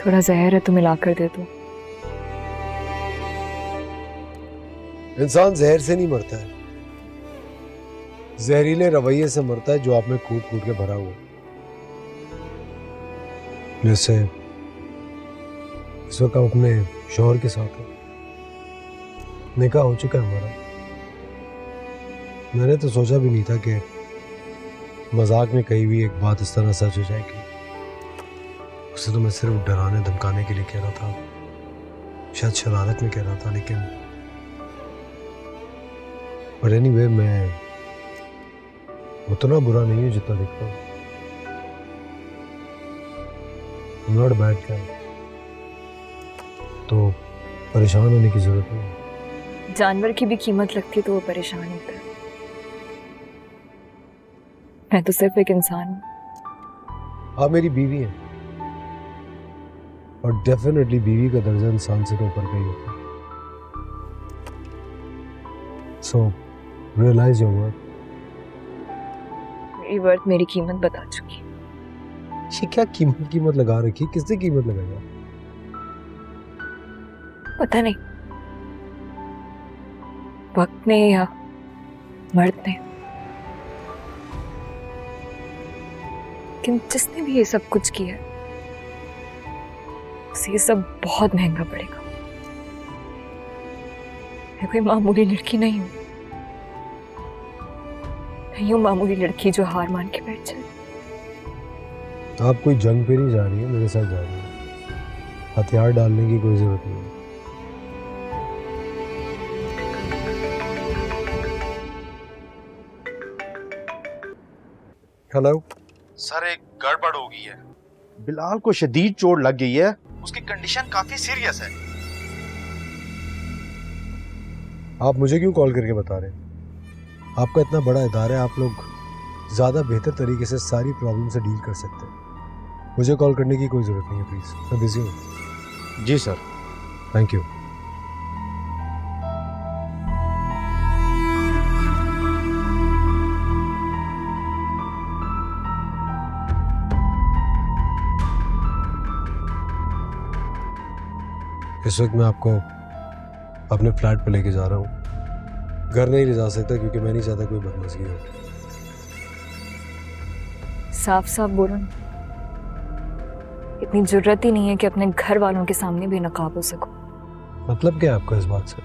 थोड़ा जहर है तो मिला कर दे दो। इंसान जहर से नहीं मरता है, जहरीले रवैये से मरता है जो आप में कूट कूट के भरा हुआ। जैसे इस वक्त आप अपने शौहर के साथ हैं, निकाह हो चुका है हमारा। मैंने तो सोचा भी नहीं था कि मजाक में कही हुई एक बात इस तरह सच हो जाएगी। उसे तो मैं सिर्फ डराने धमकाने के लिए कह रहा था, शायद शरारत में कह रहा था, लेकिन पर एनीवे मैं उतना बुरा नहीं हूं जितना दिखता हूं। I'm not a bad guy, तो परेशान होने की जरूरत नहीं। जानवर की भी कीमत लगती तो वो परेशान होता है। मैं तो सिर्फ एक इंसान हूँ। आप मेरी बीवी हैं और डेफिनेटली बीवी का दर्जा इंसान से तो ऊपर का ही होता है। So realize your worth. मेरी वर्थ मेरी कीमत बता चुकी। ये क्या कीमत लगा रखी, किसने कीमत लगाई? पता नहीं वक्त ने या मर्द ने, लेकिन जिसने भी ये सब कुछ किया उसे ये सब बहुत महंगा पड़ेगा। मैं कोई मामूली लड़की नहीं हूं, नहीं हूं मामूली लड़की जो हार मान के बैठ जाए। आप कोई जंग पे नहीं जा रही है, मेरे साथ जा रही है। हथियार डालने की कोई जरूरत नहीं है। हेलो सर, एक गड़बड़ हो गई है। बिलाल को शदीद चोट लग गई है, उसकी कंडीशन काफी सीरियस है। आप मुझे क्यों कॉल करके बता रहे हैं? आपका इतना बड़ा इदारा है, आप लोग ज़्यादा बेहतर तरीके से सारी प्रॉब्लम से डील कर सकते हैं। मुझे कॉल करने की कोई ज़रूरत नहीं है, प्लीज़। मैं बिजी हूँ। जी सर। Thank you. इस वक्त मैं आपको अपने फ्लैट पे लेके जा रहा हूँ। घर नहीं ले जा सकता क्योंकि मैं नहीं चाहता कोई बदमज़गी हो। साफ साफ बोलो ना, इतनी जरूरत ही नहीं है कि अपने घर वालों के सामने भी नकाब हो सको। मतलब क्या है आपका इस बात से?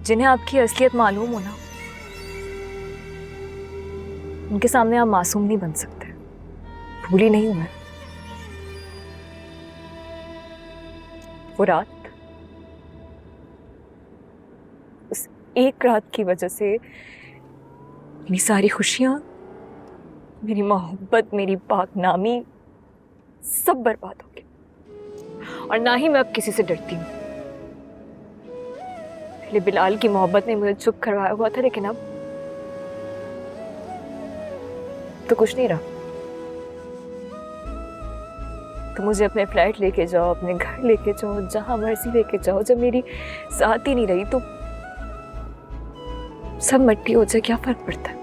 जिन्हें आपकी असलियत मालूम हो ना, उनके सामने आप मासूम नहीं बन सकते। भूली नहीं हूं मैं वो रात, उस एक रात की वजह से मेरी सारी खुशियां, मेरी मोहब्बत, मेरी पाकनामी सब बर्बाद हो गई। और ना ही मैं अब किसी से डरती हूँ। पहले बिलाल की मोहब्बत ने मुझे चुप करवाया हुआ था, लेकिन अब तो कुछ नहीं रहा। तो मुझे अपने फ्लैट लेके जाओ, अपने घर लेके जाओ, जहां मर्जी लेके जाओ। जब मेरी साथ ही नहीं रही तो सब मट्टी हो जाए, क्या फर्क पड़ता है?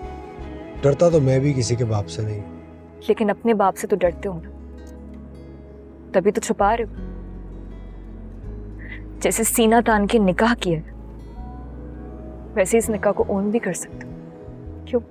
डरता तो मैं भी किसी के बाप से नहीं। लेकिन अपने बाप से तो डरते हो ना, तभी तो छुपा रहे हो। जैसे सीना तान के निकाह किया है, वैसे इस निकाह को ओन भी कर सकते हो। क्यों?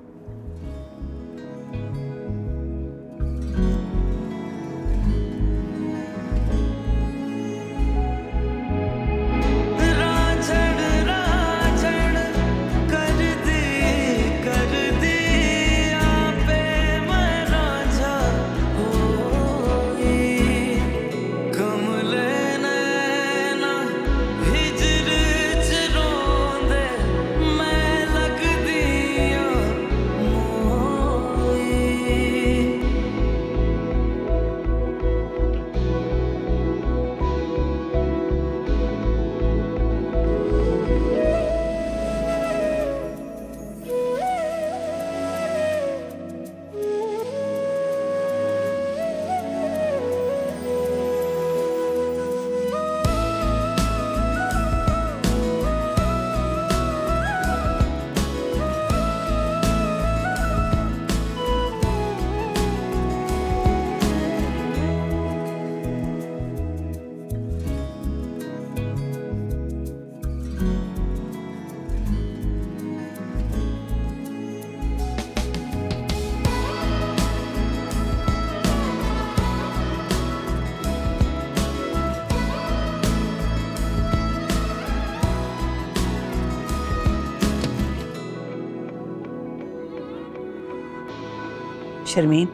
शर्मीन,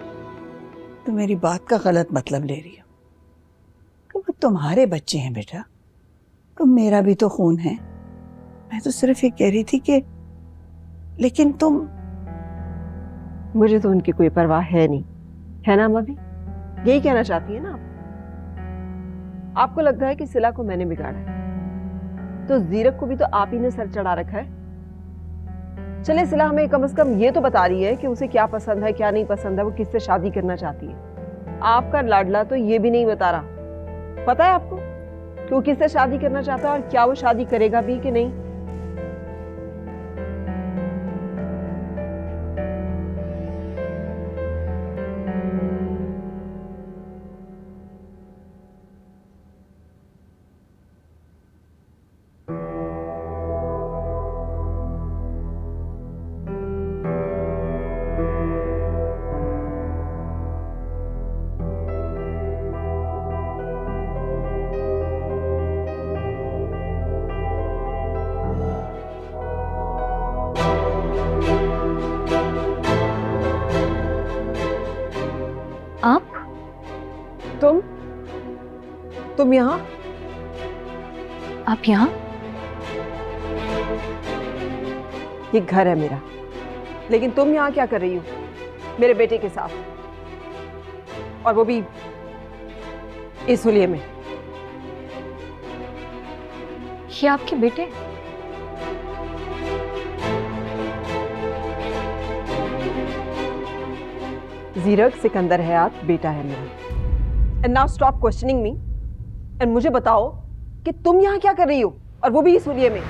तुम मेरी बात का गलत मतलब ले रही हो। कि वो तुम्हारे बच्चे हैं बेटा, तुम मेरा भी तो खून है। मैं तो सिर्फ ये कह रही थी कि लेकिन तुम। मुझे तो उनकी कोई परवाह है नहीं, है ना मम्मी? यही कहना चाहती है ना आप? आपको लगता है कि सिला को मैंने बिगाड़ा है, तो जीरक को भी तो आप ही ने सर चढ़ा रखा है। चले, सिला हमें कम से कम ये तो बता रही है कि उसे क्या पसंद है, क्या नहीं पसंद है, वो किससे शादी करना चाहती है। आपका लाडला तो ये भी नहीं बता रहा। पता है आपको कि वो किससे शादी करना चाहता है और क्या वो शादी करेगा भी कि नहीं? आप? तुम यहाँ? आप यहाँ? ये घर है मेरा, लेकिन तुम यहाँ क्या कर रही हो मेरे बेटे के साथ, और वो भी इस हुलिये में? ये आपके बेटे? जीरक सिकंदर हयात बेटा है मेरा। And now stop questioning me and मुझे बताओ कि तुम यहाँ क्या कर रही हो, और वो भी इस हुलिये में।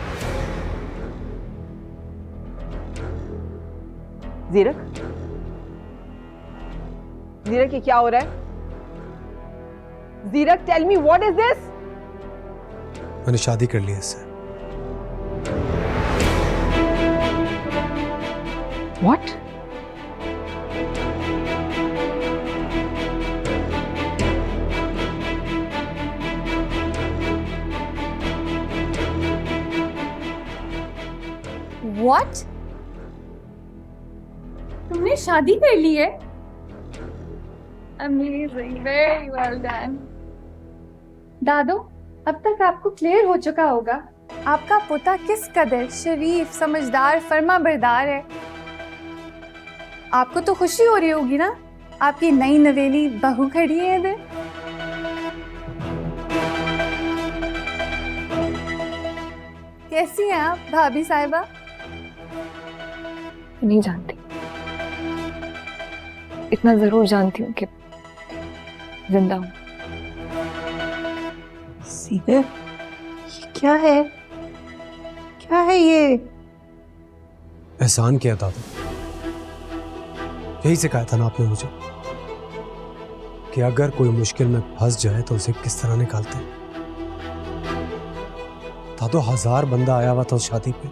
जीरक, जीरक ये क्या हो रहा है? जीरक, tell me what is this? मैंने शादी कर ली इससे। What? What? तुमने शादी कर ली है? Amazing, very well done. दादो, अब तक आपको क्लियर हो चुका होगा आपका पोता किस कदर शरीफ, समझदार, फर्माबरदार है। आपको तो खुशी हो रही होगी ना, आपकी नई नवेली बहू खड़ी है इधर। कैसी हैं आप भाभी साहिबा? नहीं जानती, इतना जरूर जानती हूँ कि जिंदा हूँ। सीधे ये क्या है? क्या है ये? एहसान किया दादा, यही सिखाया था ना आपने मुझे कि अगर कोई मुश्किल में फंस जाए तो उसे किस तरह निकालते हैं। दादो, 1000 बंदा आया हुआ था उस शादी पे।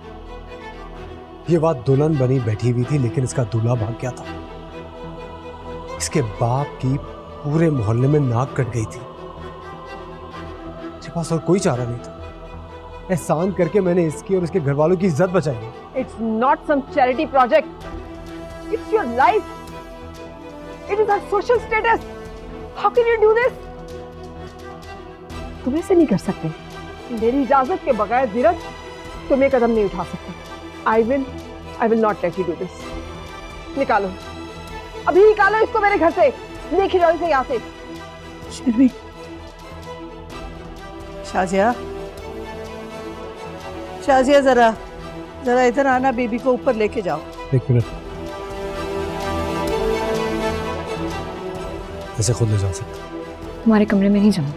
ये बात दुल्हन बनी बैठी हुई थी, लेकिन इसका दूल्हा भाग गया था। इसके बाप की पूरे मोहल्ले में नाक कट गई थी। मेरे पास और कोई चारा नहीं था। एहसान करके मैंने इसकी और इसके घर वालों की इज्जत बचाई है। It's not some charity project. It's your life. It is our social status. How can you do this? तुम ऐसे नहीं कर सकते। मेरी इजाजत के बगैर जीरक तुम ये कदम नहीं उठा सकते। I will not let you do this. निकालो, अभी निकालो इसको मेरे घर से। लेके जाओ इसे यहाँ से। शर्मी, शाजिया, शाजिया जरा इधर आना, बेबी को ऊपर लेके जाओ। एक मिनट, ऐसे खुद ले जा सकते। तुम्हारे कमरे में नहीं जाऊँ।